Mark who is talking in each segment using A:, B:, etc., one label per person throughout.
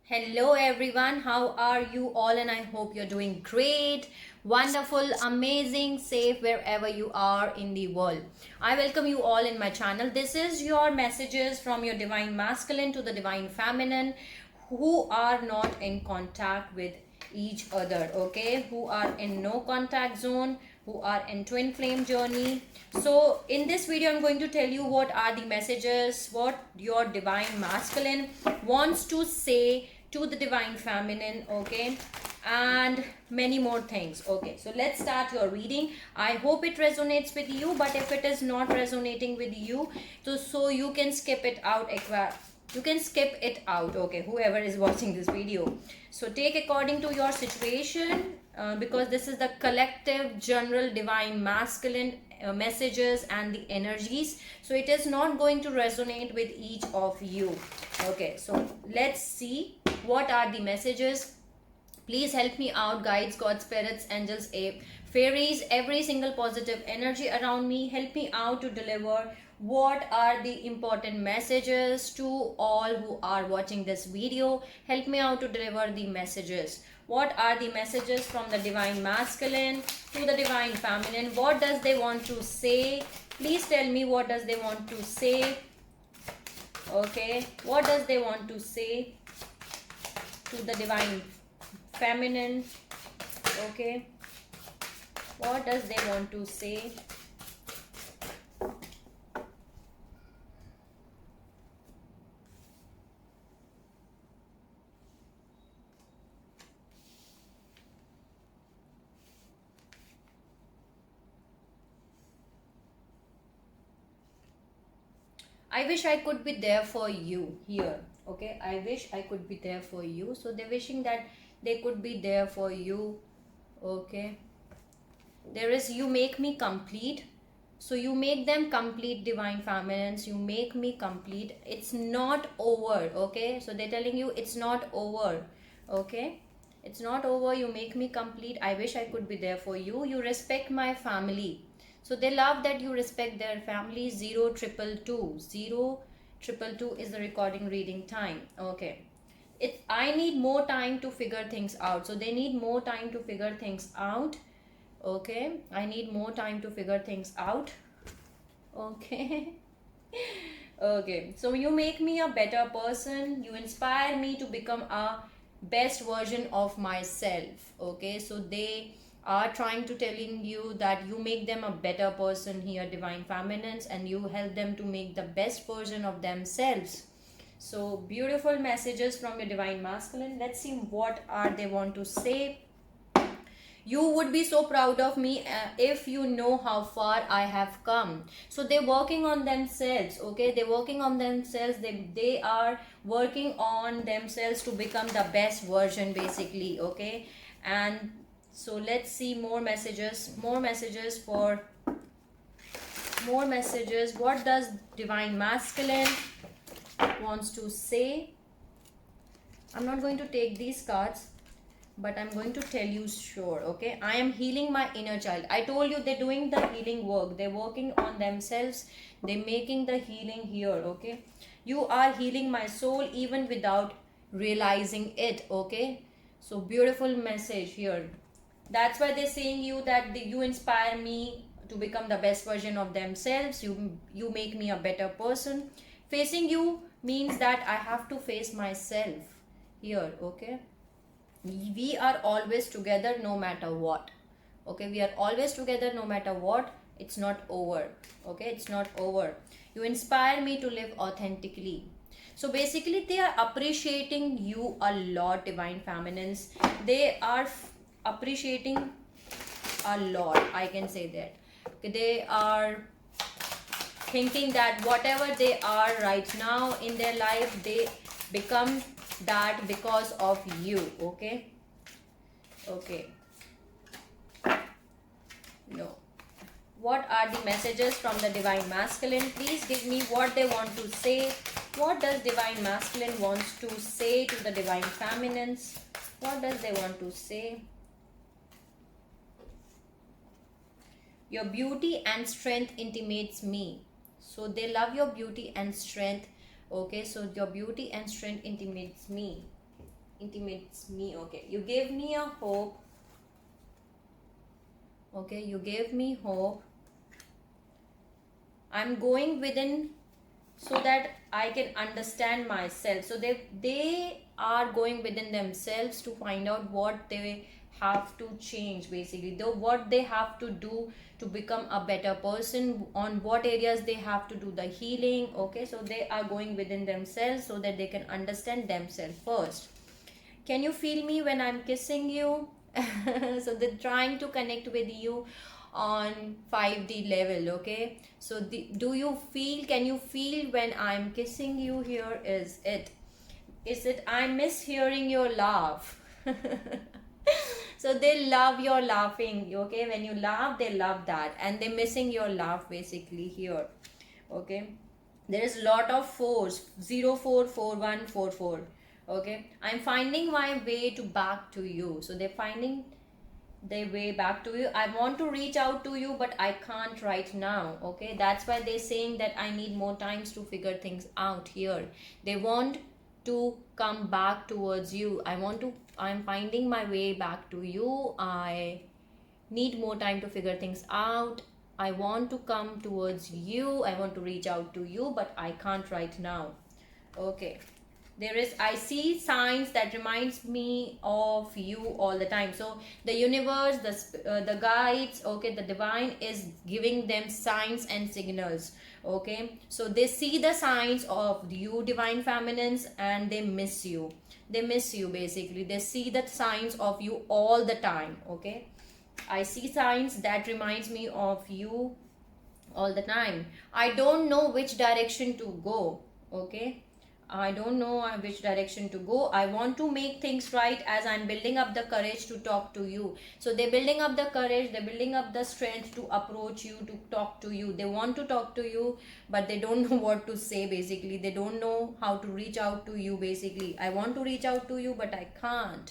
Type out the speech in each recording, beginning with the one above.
A: Hello everyone, how are you all? And I hope you're doing great, wonderful, amazing, safe wherever you are in the world. I welcome you all in my channel. This is your messages from your divine masculine to the divine feminine who are not in contact with each other, okay? Who are in no contact zone, who are in twin flame journey. So in this video I'm going to tell you what are the messages, what your divine masculine wants to say to the divine feminine, okay, and many more things. Okay, so let's start your reading. I hope it resonates with you, but if it is not resonating with you, so you can skip it out. You can skip it out, okay, whoever is watching this video. So take according to your situation, because this is the collective general divine masculine messages and the energies, so it is not going to resonate with each of you. Okay, so let's see what are the messages. Please help me out, guides, God, spirits, angels, fairies, every single positive energy around me. Help me out to deliver what are the important messages to all who are watching this video. Help me out to deliver the messages. What are the messages from the divine masculine to the divine feminine? What does they want to say? Please tell me what does they want to say. Okay, what does they want to say to the divine feminine? Okay, what does they want to say? I wish I could be there for you here. Okay, I wish I could be there for you. So they're wishing that they could be there for you. Okay, there is, you make me complete. So you make them complete, divine feminines. You make me complete. It's not over. Okay, so they're telling you it's not over. Okay, it's not over. You make me complete. I wish I could be there for you. You respect my family. So they love that you respect their family. 0222 is the recording reading time. Okay, I need more time to figure things out. So they need more time to figure things out. Okay, I need more time to figure things out. Okay. Okay, so you make me a better person. You inspire me to become a best version of myself. Okay, so they are trying to telling you that you make them a better person here, divine feminines, and you help them to make the best version of themselves. So beautiful messages from your divine masculine. Let's see what are they want to say. You would be so proud of me if you know how far I have come. So they're working on themselves. Okay, they're working on themselves. They are working on themselves to become the best version, basically. Okay, and so let's see more messages. More messages. What does divine masculine wants to say? I'm not going to take these cards, but I'm going to tell you sure. Okay, I am healing my inner child. I told you they're doing the healing work. They're working on themselves. They're making the healing here. Okay, you are healing my soul even without realizing it. Okay, so beautiful message here. That's why they're saying you that you inspire me to become the best version of themselves. You make me a better person. Facing you means that I have to face myself here. Okay, we are always together no matter what. Okay, we are always together no matter what. It's not over. Okay, it's not over. You inspire me to live authentically. So basically they are appreciating you a lot, divine feminines. They are appreciating a lot, I can say that. Okay, they are thinking that whatever they are right now in their life, they become that because of you. Okay, okay, no. What are the messages from the divine masculine? Please give me what they want to say. What does divine masculine wants to say to the divine feminines? What does they want to say? Your beauty and strength intimates me. So they love your beauty and strength. Okay, so your beauty and strength intimates me. intimates me. Okay, you gave me a hope. Okay, you gave me hope. I'm going within so that I can understand myself. So they are going within themselves to find out what they have to change, basically though what they have to do to become a better person, on what areas they have to do the healing. Okay, so they are going within themselves so that they can understand themselves first. Can you feel me when I'm kissing you? So they're trying to connect with you on 5D level. Okay, so do you feel, can you feel when I'm kissing you? Here is it I miss hearing your laugh. So they love your laughing. Okay, when you laugh they love that, and they're missing your laugh basically here. Okay, there is a lot of fours, 044144. Okay, I'm finding my way to back to you. So they're finding their way back to you. I want to reach out to you but I can't right now. Okay, that's why they're saying that I need more times to figure things out here. They want to come back towards you. I'm finding my way back to you. I need more time to figure things out. I want to come towards you. I want to reach out to you, but I can't right now. Okay. There is, I see signs that reminds me of you all the time. So the universe, the guides, okay, the divine is giving them signs and signals. Okay, so they see the signs of you, divine feminines, and they miss you. They miss you basically. They see the signs of you all the time. Okay, I see signs that reminds me of you all the time. I don't know which direction to go. Okay, I don't know which direction to go. I want to make things right as I'm building up the courage to talk to you. So they're building up the courage, they're building up the strength to approach you, to talk to you. They want to talk to you, but they don't know what to say basically. They don't know how to reach out to you basically. I want to reach out to you, but I can't.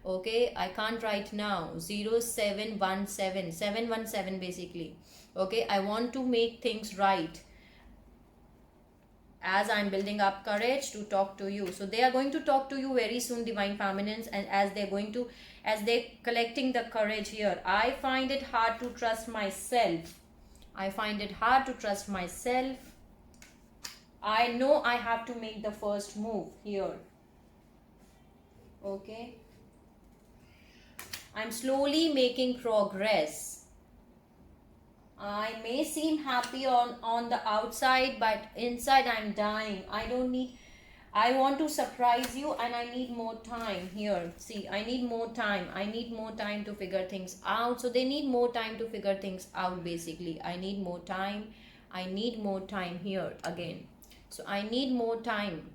A: Okay, I can't right now. 0717 717 basically. Okay, I want to make things right as I'm building up courage to talk to you. So they are going to talk to you very soon, divine feminines, and as they're collecting the courage here. I find it hard to trust myself. I find it hard to trust myself. I know I have to make the first move here. Okay, I'm slowly making progress. I may seem happy on the outside, but inside I'm dying. I want to surprise you and I need more time here. See, I need more time. I need more time to figure things out. So they need more time to figure things out basically. I need more time. I need more time here again. So I need more time.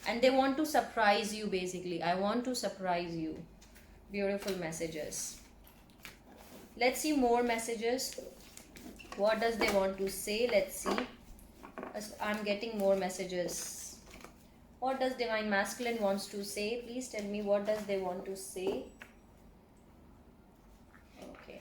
A: And they want to surprise you basically. I want to surprise you. Beautiful messages. Let's see more messages. What does they want to say? Let's see. I'm getting more messages. What does divine masculine wants to say? Please tell me, what does they want to say? Okay.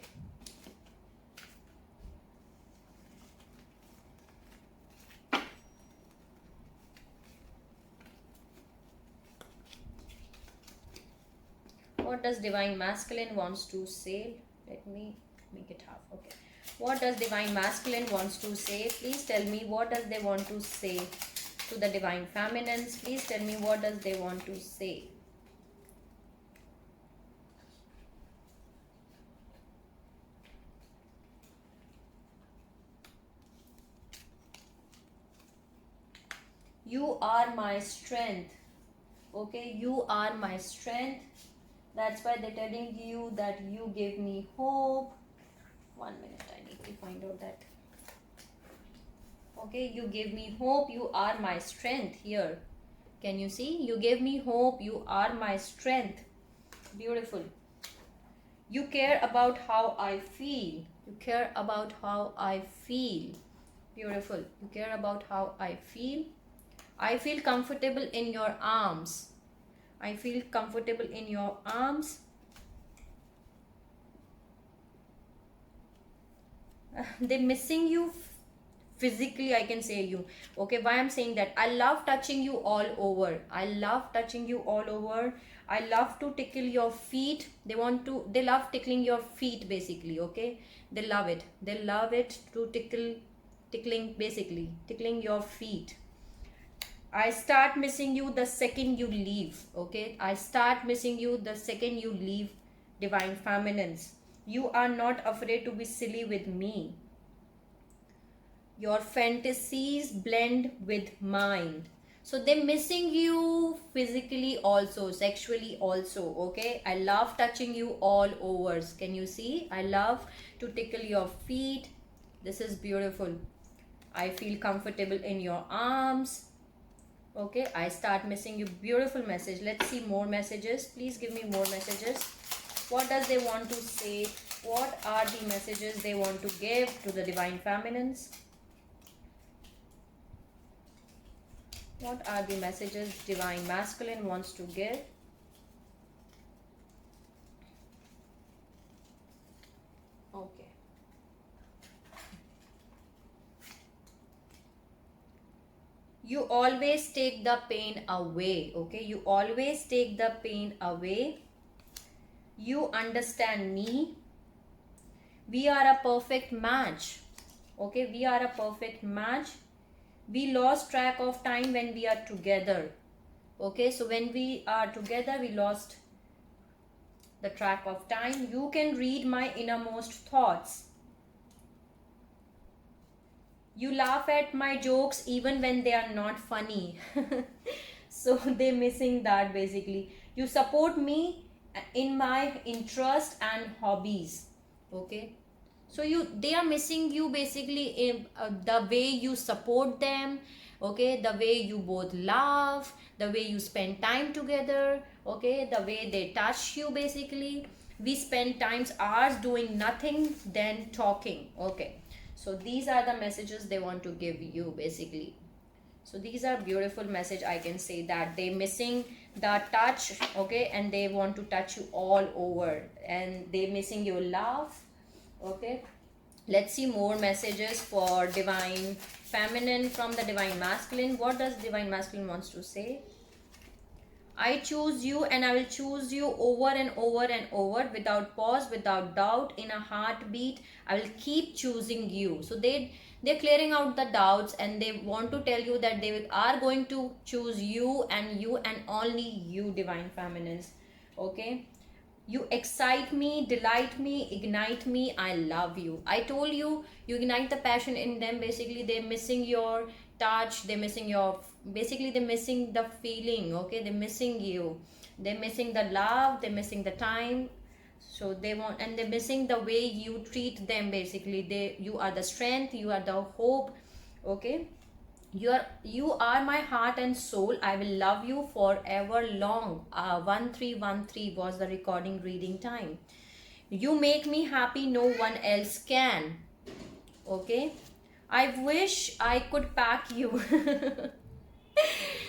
A: What does divine masculine wants to say? Let me make it half. Okay. What does divine masculine wants to say? Please tell me, what does they want to say to the divine feminines? Please tell me, what does they want to say? You are my strength. Okay, you are my strength. That's why they're telling you that you give me hope. 1 minute, I need to find out that. Okay, you give me hope. You are my strength here. Can you see? You gave me hope. You are my strength. Beautiful. You care about how I feel. You care about how I feel. Beautiful. You care about how I feel. I feel comfortable in your arms. I feel comfortable in your arms. They're missing you physically, I can say you. Okay, why I'm saying that? I love touching you all over. I love touching you all over. I love to tickle your feet. They love tickling your feet basically. Okay, they love it. They love it to tickling basically, tickling your feet. I start missing you the second you leave. Okay, I start missing you the second you leave, divine feminines. You are not afraid to be silly with me. Your fantasies blend with mine. So they're missing you physically also, sexually also. Okay, I love touching you all over. Can you see? I love to tickle your feet. This is beautiful. I feel comfortable in your arms. Okay, I start missing you. Beautiful message. Let's see more messages. Please give me more messages. What does they want to say? What are the messages they want to give to the divine feminines? What are the messages divine masculine wants to give? Okay. You always take the pain away. Okay, you always take the pain away. You understand me. We are a perfect match. Okay, we are a perfect match. We lost track of time when we are together. Okay, so when we are together, we lost the track of time. You can read my innermost thoughts. You laugh at my jokes even when they are not funny. So they're missing that basically. You support me in my interest and hobbies. Okay, so they are missing you basically in the way you support them. Okay, the way you both laugh, the way you spend time together. Okay, the way they touch you basically. We spend times hours doing nothing then talking. Okay, so these are the messages they want to give you basically. So these are beautiful message. I can say that they missing the touch. Okay, and they want to touch you all over, and they missing your laugh. Okay, let's see more messages for divine feminine from the divine masculine. What does divine masculine wants to say? I choose you and I will choose you over and over and over without pause, without doubt, in a heartbeat. I will keep choosing you. So they're clearing out the doubts, and they want to tell you that they are going to choose you and only you, divine feminines. Okay, you excite me, delight me, ignite me. I love you. I told you, you ignite the passion in them. Basically, they're missing your touch. They're missing your, basically, they're missing the feeling. Okay, they're missing you. They're missing the love. They're missing the time. So they want, and they're missing the way you treat them. Basically, you are the strength. You are the hope. Okay, you are my heart and soul. I will love you forever long. 1313 was the recording reading time. You make me happy, no one else can. Okay, I wish I could pack you.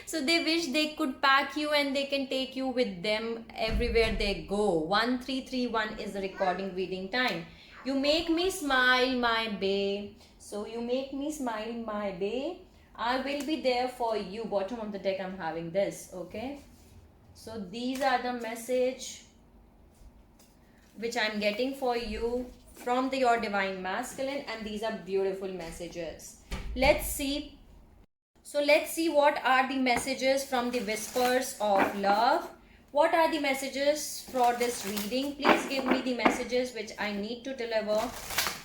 A: So they wish they could pack you and they can take you with them everywhere they go. 1331 is the recording reading time. You make me smile, my babe. So you make me smile, my babe. I will be there for you. Bottom of the deck, I'm having this. Okay, so these are the message which I'm getting for you from your divine masculine, and these are beautiful messages. Let's see. So let's see what are the messages from the whispers of love. What are the messages for this reading? Please give me the messages which I need to deliver.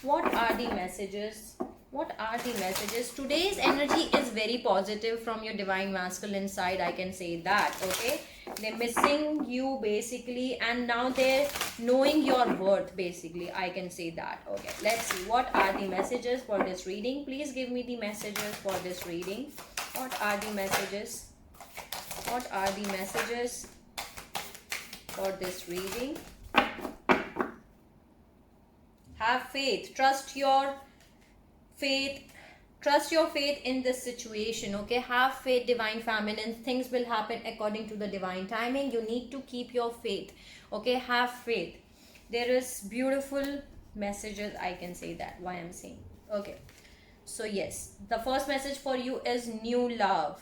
A: What are the messages? What are the messages? Today's energy is very positive from your divine masculine side. I can say that. Okay, they're missing you basically, and now they're knowing your worth basically. I can say that. Okay, let's see what are the messages for this reading. Please give me the messages for this reading. What are the messages? What are the messages for this reading? Have faith. Trust your faith in this situation. Okay, have faith, divine feminine. Things will happen according to the divine timing. You need to keep your faith. Okay, have faith. There is beautiful messages. I can say that. Why I'm saying. Okay, So yes, the first message for you is new love.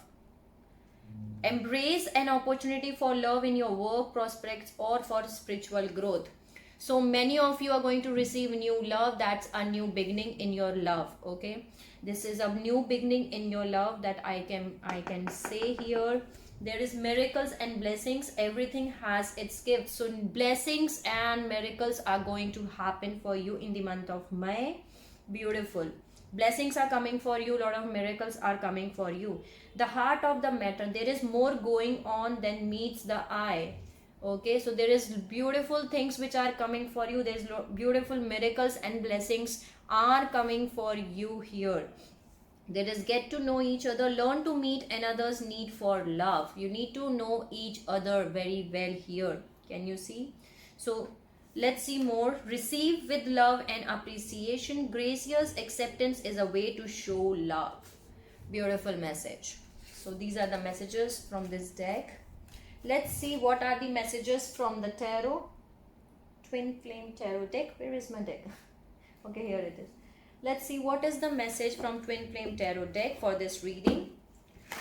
A: Embrace an opportunity for love in your work prospects or for spiritual growth. So many of you are going to receive new love. That's a new beginning in your love. Okay, this is a new beginning in your love that I can say here. There is miracles and blessings. Everything has its gifts. So blessings and miracles are going to happen for you in the month of May. Beautiful. Blessings are coming for you. A lot of miracles are coming for you. The heart of the matter, there is more going on than meets the eye. Okay, so there is beautiful things which are coming for you. There's beautiful miracles and blessings are coming for you here. There is get to know each other, learn to meet another's need for love. You need to know each other very well here. Can you see? So let's see more. Receive with love and appreciation. Gracious acceptance is a way to show love. Beautiful message. So these are the messages from this deck. Let's see what are the messages from the tarot. Twin Flame Tarot deck. Where is my deck? Okay, here it is. Let's see what is the message from Twin Flame Tarot deck for this reading.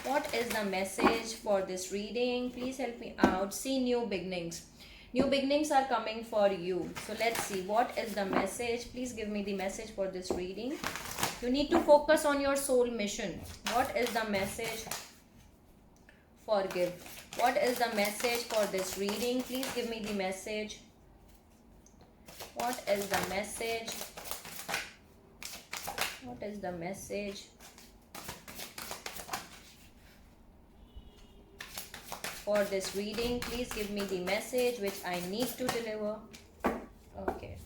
A: What is the message for this reading? Please help me out. See, new beginnings. New beginnings are coming for you. So let's see what is the message. Please give me the message for this reading. You need to focus on your soul mission. What is the message? Forgive. What is the message for this reading? Please give me the message. What is the message? What is the message for this reading? Please give me the message which I need to deliver. Okay.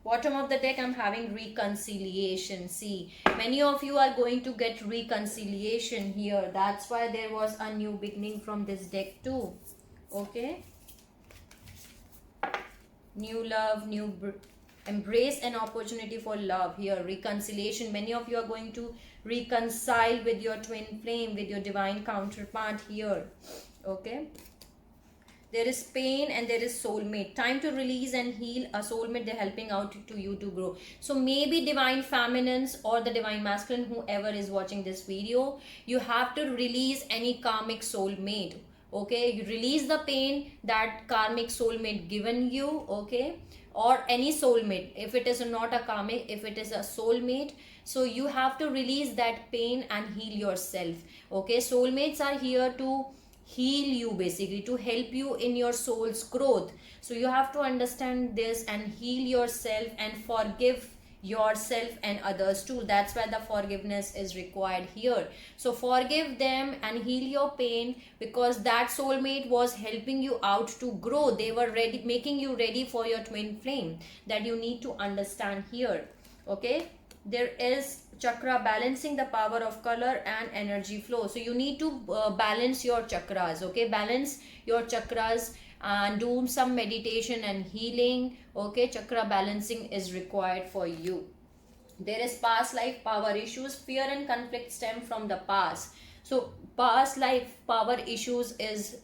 A: Bottom of the deck, I'm having reconciliation. See, many of you are going to get reconciliation here. That's why there was a new beginning from this deck too. Okay. New love, embrace an opportunity for love here. Reconciliation. Many of you are going to reconcile with your twin flame, with your divine counterpart here. Okay. There is pain and there is soulmate. Time to release and heal a soulmate. They're helping out to you to grow. So maybe divine feminines or the divine masculine, whoever is watching this video, you have to release any karmic soulmate. Okay, you release the pain that karmic soulmate given you. Okay, or any soulmate. If it is not a karmic, if it is a soulmate, so you have to release that pain and heal yourself. Okay, soulmates are here to heal you, basically to help you in your soul's growth. So you have to understand this and heal yourself and forgive yourself and others too. That's why the forgiveness is required here. So forgive them and heal your pain, because that soulmate was helping you out to grow. They were ready, making you ready for your twin flame. That you need to understand here. Okay, there is chakra balancing, the power of color and energy flow. So you need to balance your chakras. Okay, balance your chakras and do some meditation and healing. Okay, chakra balancing is required for you. There is past life power issues. Fear and conflict stem from the past. So past life power issues is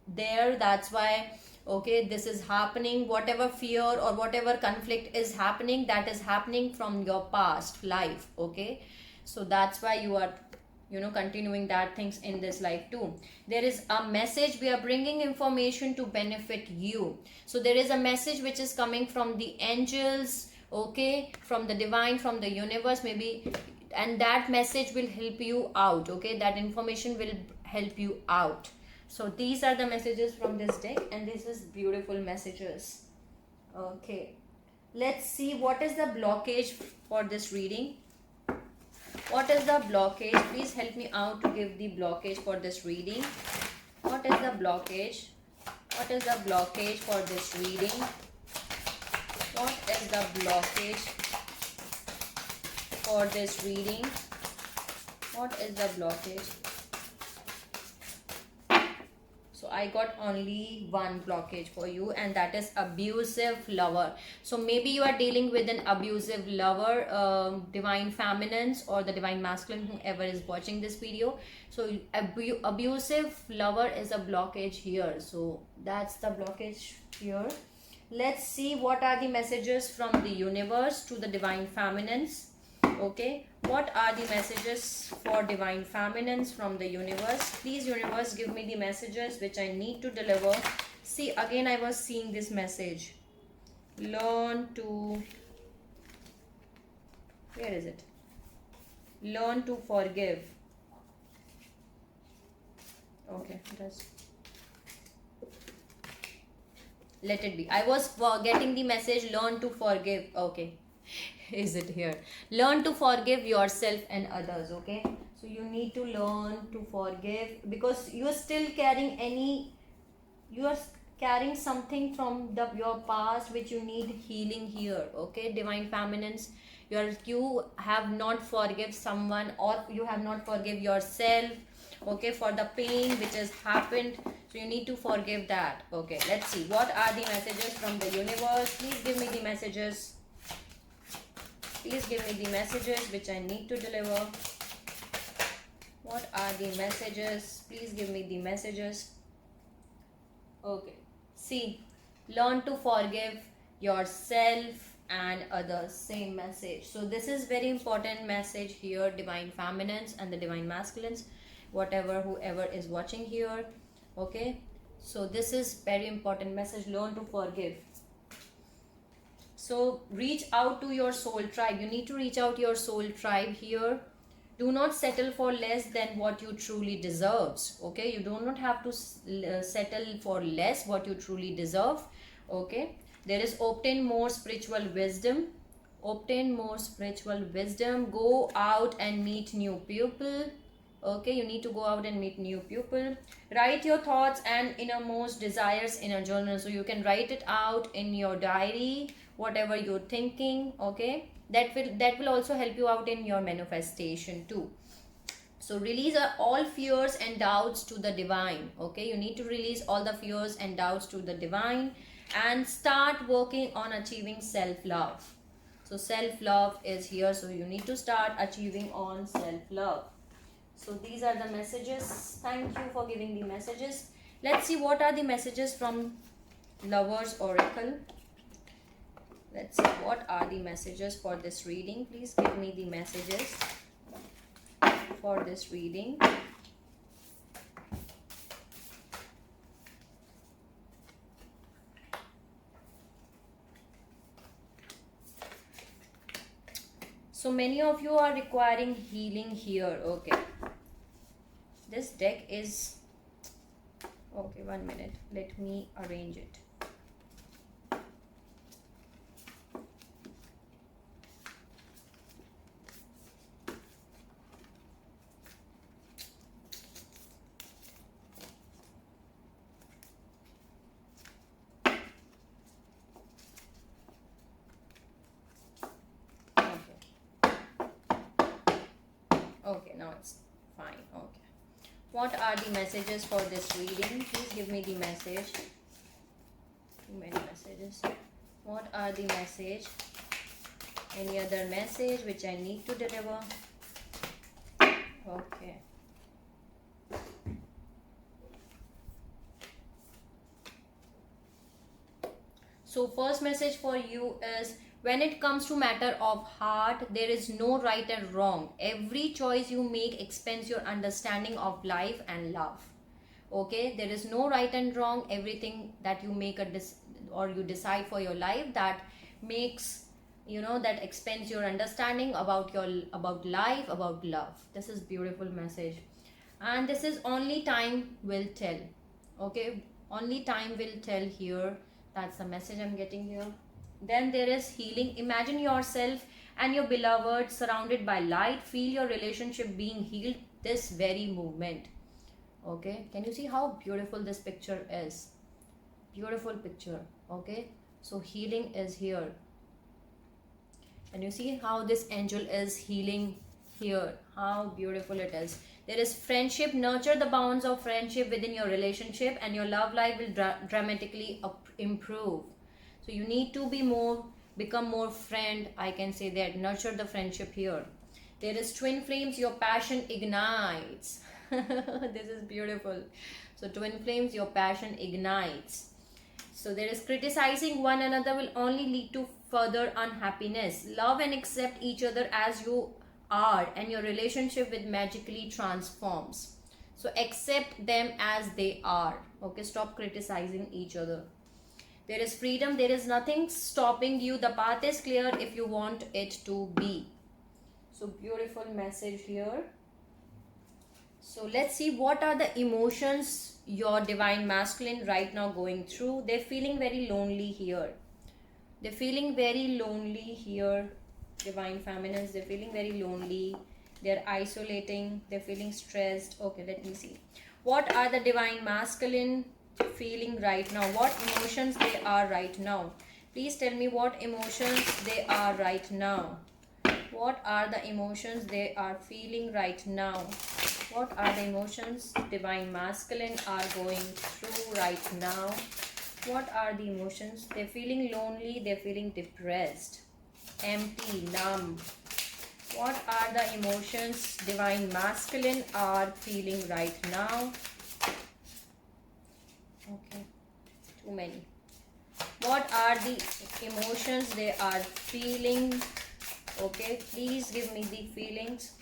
A: there. That's why, okay, this is happening. Whatever fear or whatever conflict is happening, that is happening from your past life. Okay, so that's why you are continuing that things in this life too. There is a message. We are bringing information to benefit you. So there is a message which is coming from the angels, okay, from the divine, from the universe maybe, and that message will help you out. Okay, that information will help you out. So these are the messages from this deck, and this is beautiful messages. Okay, let's see what is the blockage for this reading. What is the blockage? Please help me out to give the blockage for this reading. What is the blockage? What is the blockage for this reading? What is the blockage for this reading? What is the blockage? So I got only one blockage for you, and that is abusive lover. So maybe you are dealing with an abusive lover, divine feminines or the divine masculine, whoever is watching this video. So abusive lover is a blockage here. So that's the blockage here. Let's see what are the messages from the universe to the divine feminines. Okay, what are the messages for divine feminines from the universe? Please, universe, give me the messages which I need to deliver. See, again I was seeing this message. Learn to, where is it? Learn to forgive. Okay, that's, let it be. I was getting the message, learn to forgive. Okay, is it here? Learn to forgive yourself and others. Okay, so you need to learn to forgive, because you are still carrying you are carrying something from your past which you need healing here. Okay, divine feminines, you have not forgive someone, or you have not forgive yourself, okay, for the pain which has happened. So you need to forgive that. Okay, let's see what are the messages from the universe. Please give me the messages. Please give me the messages which I need to deliver. What are the messages? Please give me the messages. Okay, see, learn to forgive yourself and others. Same message. So this is very important message here, divine feminines and the divine masculines, whatever, whoever is watching here. Okay, so this is very important message. Learn to forgive. So reach out to your soul tribe. You need to reach out to your soul tribe here. Do not settle for less than what you truly deserves. Okay, you do not have to settle for less what you truly deserve. Okay, there is obtain more spiritual wisdom. Obtain more spiritual wisdom. Go out and meet new people. Okay, you need to go out and meet new people. Write your thoughts and innermost desires in a journal. So you can write it out in your diary, whatever you're thinking. Okay, that will also help you out in your manifestation too. So release all fears and doubts to the divine. Okay, you need to release all the fears and doubts to the divine and start working on achieving self-love. So self-love is here, so you need to start achieving on self-love. So these are the messages. Thank you for giving the messages. Let's see what are the messages from Lovers Oracle. Let's see what are the messages for this reading. Please give me the messages for this reading. So many of you are requiring healing here. Okay, this deck is, okay, 1 minute, let me arrange it. Okay, now it's fine. Okay, what are the messages for this reading? Please give me the message. Too many messages. What are the message? Any other message which I need to deliver? Okay. So first message for you is, when it comes to matter of heart, there is no right and wrong. Every choice you make expands your understanding of life and love. Okay, there is no right and wrong. Everything that you make or you decide for your life, that makes, that expands your understanding about life, about love. This is beautiful message, and this is only time will tell. Okay, only time will tell here. That's the message I'm getting here. Then there is healing. Imagine yourself and your beloved surrounded by light. Feel your relationship being healed this very moment. Okay, can you see how beautiful this picture is? Beautiful picture. Okay, so healing is here. And you see how this angel is healing here. How beautiful it is. There is friendship. Nurture the bonds of friendship within your relationship, and your love life will dramatically improve. So you need to become more friend. I can say that. Nurture the friendship here. There is twin flames. Your passion ignites. This is beautiful. So twin flames, your passion ignites. So there is criticizing one another will only lead to further unhappiness. Love and accept each other as you are, and your relationship with magically transforms. So accept them as they are. Okay, stop criticizing each other. There is freedom. There is nothing stopping you. The path is clear if you want it to be. So beautiful message here. So let's see what are the emotions your divine masculine right now going through. They're feeling very lonely here. They're feeling very lonely here. Divine feminines, they're feeling very lonely. They're isolating. They're feeling stressed. Okay, let me see. What are the divine masculine feeling right now? What emotions they are right now? Please tell me what emotions they are right now. What are the emotions they are feeling right now? What are the emotions divine masculine are going through right now? What are the emotions? They're feeling lonely, they're feeling depressed, empty, numb. What are the emotions divine masculine are feeling right now? Okay, too many. What are the emotions they are feeling? Okay, please give me the feelings.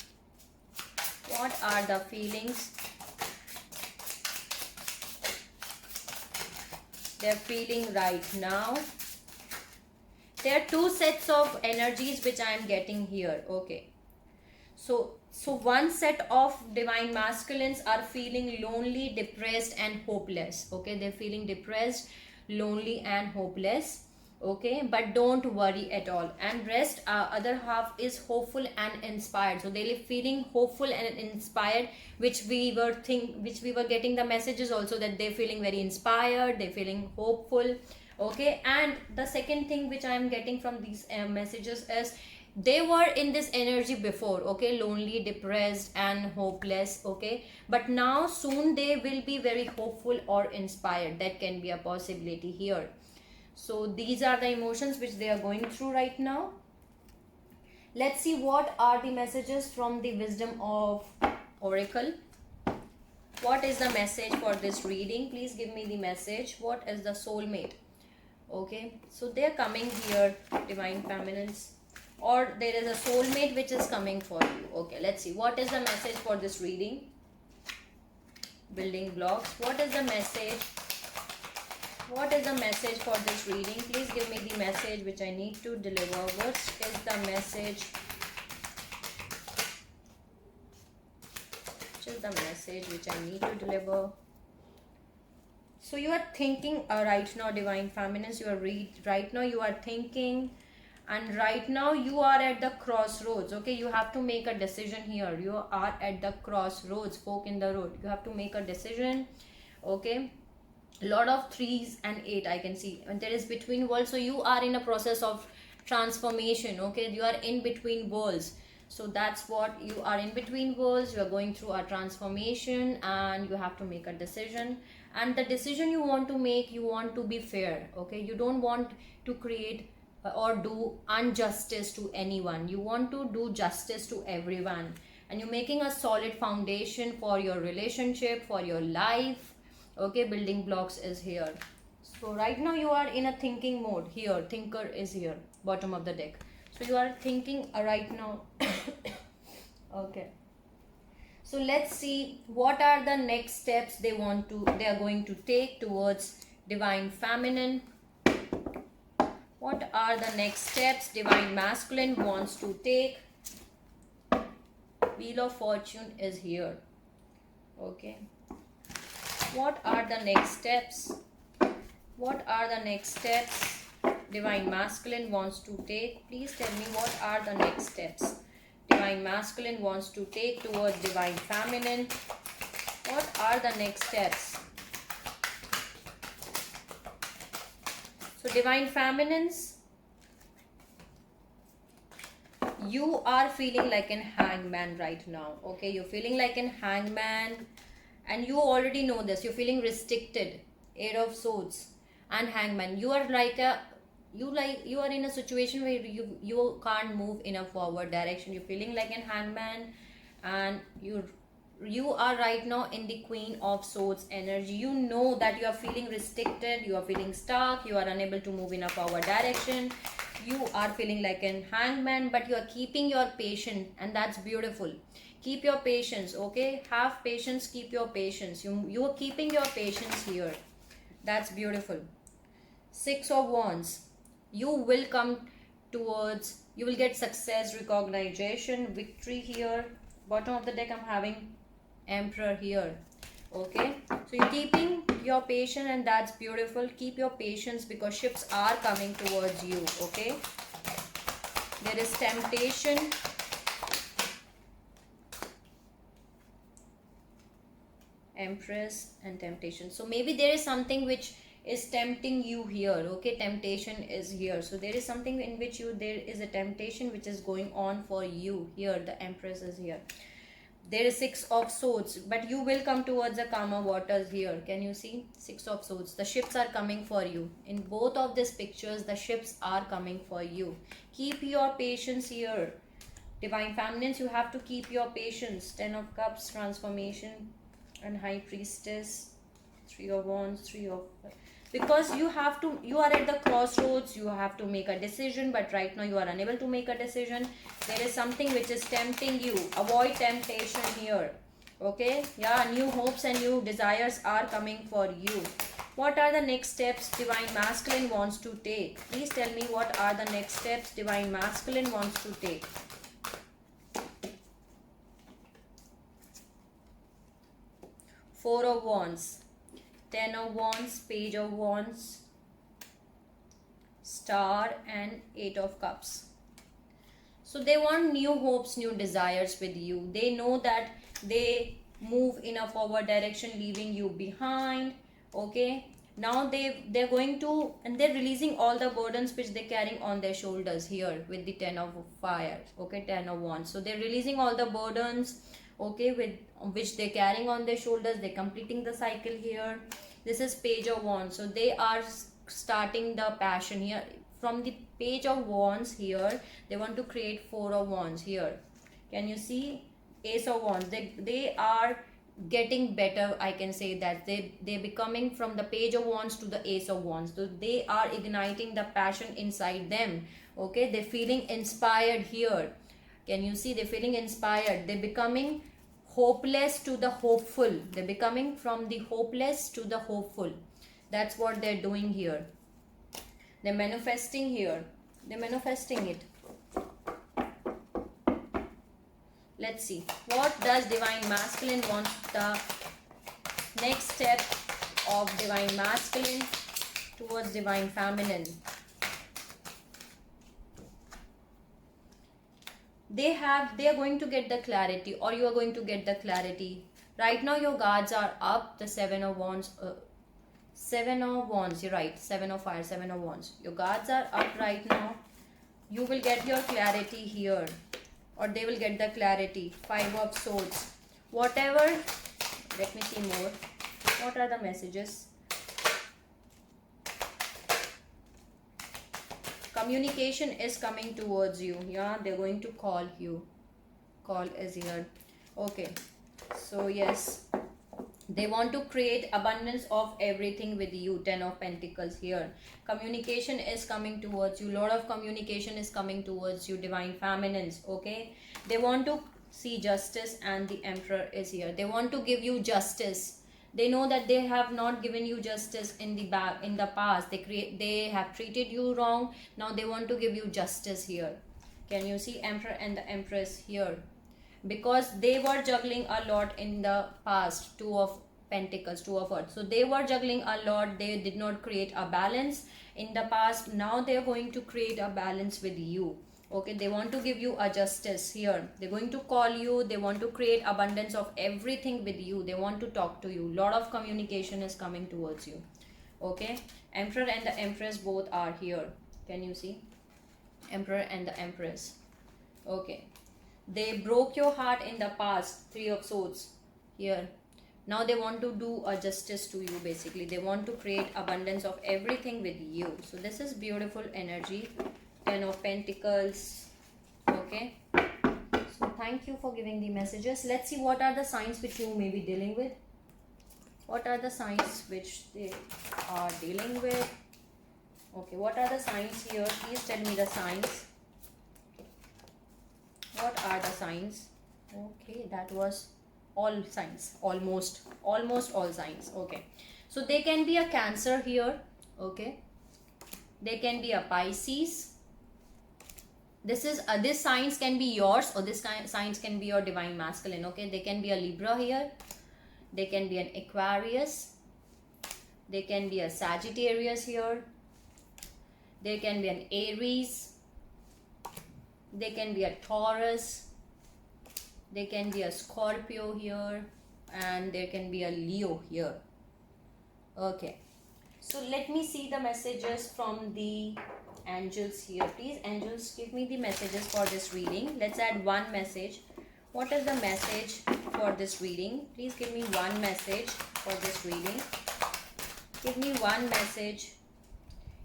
A: What are the feelings they're feeling right now? There are two sets of energies which I am getting here. Okay, so one set of divine masculines are feeling lonely, depressed and hopeless. Okay, they're feeling depressed, lonely and hopeless. Okay, but don't worry at all. And rest, other half is hopeful and inspired. So they're feeling hopeful and inspired, which we were getting the messages also, that they're feeling very inspired, they're feeling hopeful. Okay, and the second thing which I am getting from these messages is they were in this energy before. Okay, lonely, depressed and hopeless. Okay, but now soon they will be very hopeful or inspired. That can be a possibility here. So these are the emotions which they are going through right now. Let's see what are the messages from the wisdom of Oracle. What is the message for this reading? Please give me the message. What is the soulmate? Okay, so they are coming here, divine feminines, or there is a soulmate which is coming for you. Okay, let's see what is the message for this reading. Building blocks. What is the message? What is the message for this reading? Please give me the message which I need to deliver. What is the message? Which is the message which I need to deliver? So you are thinking right now, divine feminines, you are right now you are thinking, and right now you are at the crossroads. Okay, you have to make a decision here. You are at the crossroads, fork in the road. You have to make a decision. Okay, lot of 3s and 8 I can see, and there is between worlds. So you are in a process of transformation. Okay, you are in between worlds. So that's what you are, in between worlds. You are going through a transformation and you have to make a decision. And the decision you want to make, you want to be fair. Okay, you don't want to create or do injustice to anyone. You want to do justice to everyone, and you're making a solid foundation for your relationship, for your life. Okay, building blocks is here. So right now you are in a thinking mode here. Thinker is here, bottom of the deck. So you are thinking right now. Okay, so let's see what are the next steps they are going to take towards divine feminine. What are the next steps divine masculine wants to take? Wheel of Fortune is here. Okay, what are the next steps? What are the next steps divine masculine wants to take? Please tell me what are the next steps divine masculine wants to take towards divine feminine. What are the next steps? So divine feminines, you are feeling like an hangman right now. Okay, you're feeling like an hangman, and you already know this. You're feeling restricted. 8 of Swords and Hangman. You are like you are in a situation where you can't move in a forward direction. You're feeling like an hangman, and you are right now in the Queen of Swords energy. You know that you are feeling restricted, you are feeling stuck, you are unable to move in a forward direction, you are feeling like an hangman, but you are keeping your patience, and that's beautiful. Keep your patience, okay? Have patience, keep your patience. You are keeping your patience here. That's beautiful. Six of Wands. You will come towards, you will get success, recognition, victory here. Bottom of the deck I'm having Emperor here. Okay, so you're keeping your patience, and that's beautiful. Keep your patience because ships are coming towards you. Okay, there is temptation. Empress and temptation. So maybe there is something which is tempting you here. Okay, temptation is here. So there is something in which there is a temptation which is going on for you here. The Empress is here. There is Six of Swords, but you will come towards the calmer waters here. Can you see? Six of Swords. The ships are coming for you. In both of these pictures, the ships are coming for you. Keep your patience here. Divine Feminines, you have to keep your patience. Ten of Cups, transformation, and High Priestess. Three of Wands, Three of... Because you are at the crossroads, you have to make a decision, but right now you are unable to make a decision. There is something which is tempting you. Avoid temptation here. Okay, yeah, new hopes and new desires are coming for you. What are the next steps Divine Masculine wants to take? Please tell me what are the next steps Divine Masculine wants to take. Four of Wands, Ten of Wands, Page of Wands, Star, and Eight of Cups. So they want new hopes, new desires with you. They know that they move in a forward direction, leaving you behind. Okay, now they're going to, and they're releasing all the burdens which they're carrying on their shoulders here with the Ten of Fire. Okay, Ten of Wands. So they're releasing all the burdens, okay, with which they're carrying on their shoulders. They're completing the cycle here. This is Page of Wands. So they are starting the passion here. From the Page of Wands here, they want to create Four of Wands here. Can you see? Ace of Wands. They are getting better. I can say that they're becoming from the Page of Wands to the Ace of Wands. So they are igniting the passion inside them. Okay, they're feeling inspired here. Can you see? They're feeling inspired. They're becoming hopeless to the hopeful. They're becoming from the hopeless to the hopeful. That's what they're doing here. They're manifesting here. They're manifesting it. Let's see. What does Divine Masculine want? The next step of Divine Masculine towards Divine Feminine. They are going to get the clarity, or you are going to get the clarity. Right now your guards are up. The Seven of Wands, you're right, Seven of Fire, Seven of Wands. Your guards are up right now. You will get your clarity here, or they will get the clarity. Five of Swords. Whatever, let me see more. What are the messages? Communication is coming towards you. Yeah, they're going to call you. Call is here. Okay, so yes, they want to create abundance of everything with you. Ten of Pentacles here. Communication is coming towards you. Lot of communication is coming towards you, Divine Feminines. Okay, they want to see justice, and the Emperor is here. They want to give you justice. They know that they have not given you justice in the past. They have treated you wrong. Now they want to give you justice here. Can you see? Emperor and the Empress here. Because they were juggling a lot in the past. Two of Pentacles, Two of Earth. So they were juggling a lot. They did not create a balance in the past. Now they are going to create a balance with you. Okay, they want to give you a justice here. They're going to call you. They want to create abundance of everything with you. They want to talk to you. Lot of communication is coming towards you. Okay, Emperor and the Empress both are here. Can you see? Emperor and the Empress. Okay, they broke your heart in the past. Three of Swords here. Now they want to do a justice to you. Basically, they want to create abundance of everything with you. So this is beautiful energy. Ten of Pentacles. Okay, so thank you for giving the messages. Let's see what are the signs which you may be dealing with. What are the signs which they are dealing with? Okay, what are the signs here? Please tell me the signs. What are the signs? Okay, that was all signs. Almost all signs. Okay, so they can be a Cancer here. Okay, they can be a Pisces. This signs can be yours, or this signs can be your divine masculine. Okay, they can be a Libra here. They can be an Aquarius. They can be a Sagittarius here. There can be an Aries. They can be a Taurus. They can be a Scorpio here, and there can be a Leo here. Okay, so let me see the messages from the angels here. Please, angels, give me the messages for this reading. Let's add one message. What is the message for this reading? Please give me one message for this reading. Give me one message.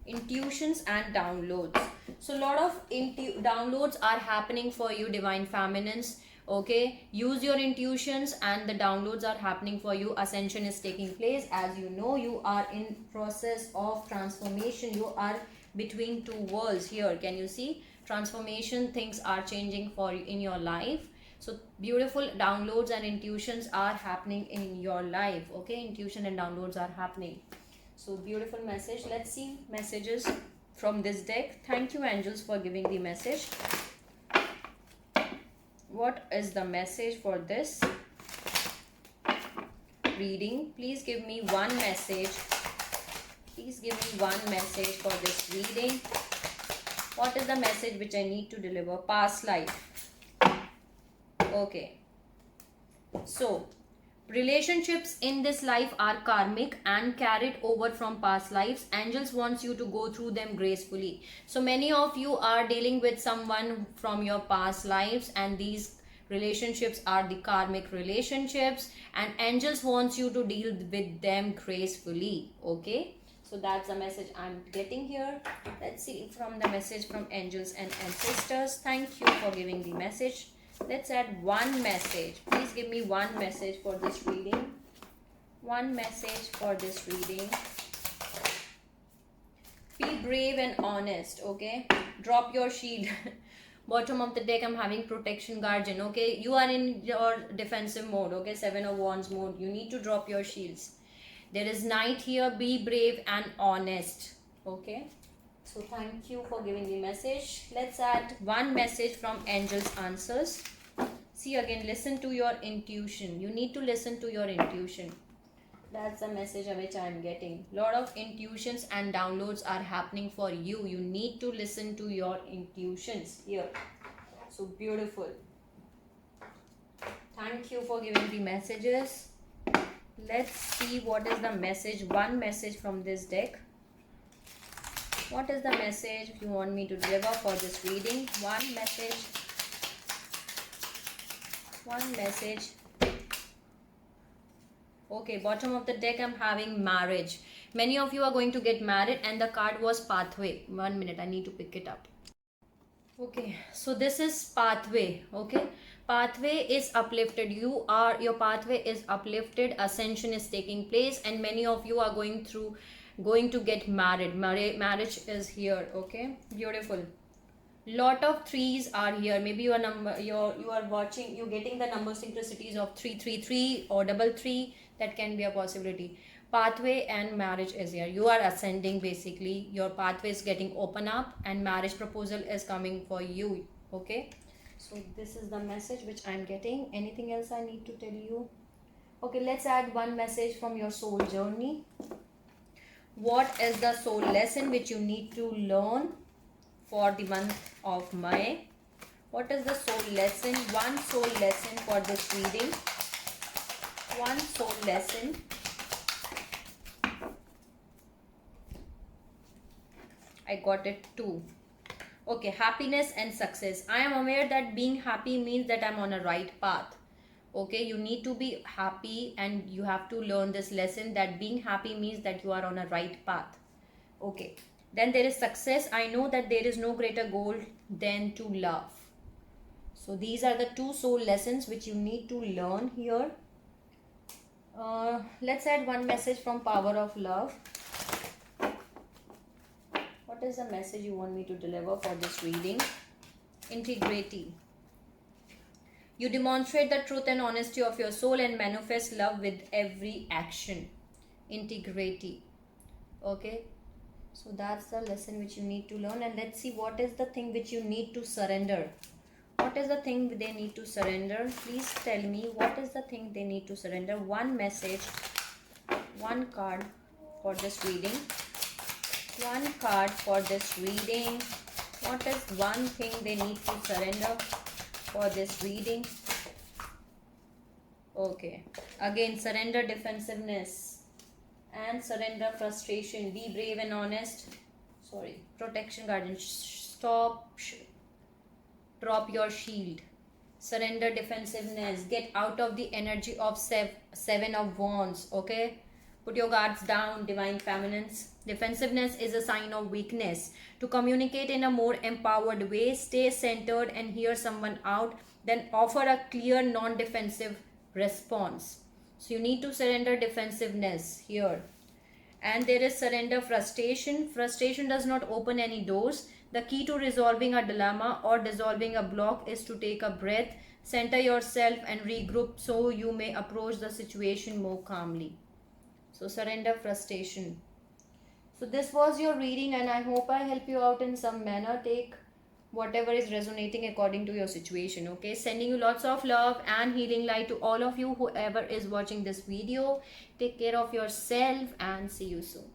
A: Intuitions and downloads. So a lot of downloads are happening for you, divine feminines. Okay, use your intuitions and the downloads are happening for you. Ascension is taking place. As you know, you are in process of transformation. You are between two worlds here. Can you see? Transformation, things are changing for you in your life. So beautiful downloads and intuitions are happening in your life. Okay, intuition and downloads are happening. So beautiful message. Let's see messages from this deck. Thank you, angels, for giving the message. What is the message for this reading? Please give me one message. Please give me one message for this reading. What is the message which I need to deliver? Past life. Okay. So relationships in this life are karmic and carried over from past lives. Angels wants you to go through them gracefully. So many of you are dealing with someone from your past lives, and these relationships are the karmic relationships, and angels wants you to deal with them gracefully. Okay, so that's the message I'm getting here. Let's see from the message from angels and ancestors. Thank you for giving the message. Let's add one message. Please give me one message for this reading. One message for this reading. Be brave and honest. Okay, drop your shield. Bottom of the deck, I'm having protection guardian. Okay, you are in your defensive mode. Okay, 7 of Wands mode. You need to drop your shields. There is Knight here. Be brave and honest. Okay, so thank you for giving the message. Let's add one message from angels answers. See again, listen to your intuition. You need to listen to your intuition. That's the message which I am getting. Lot of intuitions and downloads are happening for you. You need to listen to your intuitions here. So beautiful. Thank you for giving the messages. Let's see what is the message. One message from this deck. What is the message you want me to deliver for this reading? One message. One message. Okay, bottom of the deck, I'm having marriage. Many of you are going to get married, and the card was pathway. 1 minute, I need to pick it up. Okay, so this is pathway. Okay, pathway is uplifted. Your pathway is uplifted. Ascension is taking place, and many of you are going to get married. Marriage is here. Okay, beautiful. Lot of threes are here. Maybe you are watching, you're getting the number synchronicities of 333 or 33. That can be a possibility. Pathway and marriage is here. You are ascending, basically. Your pathway is getting open up, and marriage proposal is coming for you. Okay, so this is the message which I'm getting. Anything else I need to tell you? Okay, let's add one message from your soul journey. What is the soul lesson which you need to learn for the month of May? What is the soul lesson? One soul lesson for this reading. One soul lesson. I got it too. Okay, happiness and success. I am aware that being happy means that I'm on a right path. Okay, you need to be happy, and you have to learn this lesson that being happy means that you are on a right path. Okay, then there is success. I know that there is no greater goal than to love. So these are the two soul lessons which you need to learn here. Let's add one message from Power of Love. What is the message you want me to deliver for this reading? Integrity. You demonstrate the truth and honesty of your soul and manifest love with every action. Integrity. Okay. So that's the lesson which you need to learn. And let's see what is the thing which you need to surrender. What is the thing they need to surrender? Please tell me what is the thing they need to surrender. One message, one card for this reading. One card for this reading. What is one thing they need to surrender for this reading? Okay. Again, surrender defensiveness and surrender frustration. Be brave and honest. Sorry. Protection guardian. Stop. Drop your shield. Surrender defensiveness. Get out of the energy of seven of wands. Okay. Put your guards down, divine feminines. Defensiveness is a sign of weakness. To communicate in a more empowered way, stay centered and hear someone out. Then offer a clear, non-defensive response. So you need to surrender defensiveness here. And there is surrender frustration. Frustration does not open any doors. The key to resolving a dilemma or dissolving a block is to take a breath, center yourself and regroup so you may approach the situation more calmly. So surrender frustration. So this was your reading and I hope I help you out in some manner. Take whatever is resonating according to your situation. Okay, sending you lots of love and healing light to all of you, whoever is watching this video. Take care of yourself and see you soon.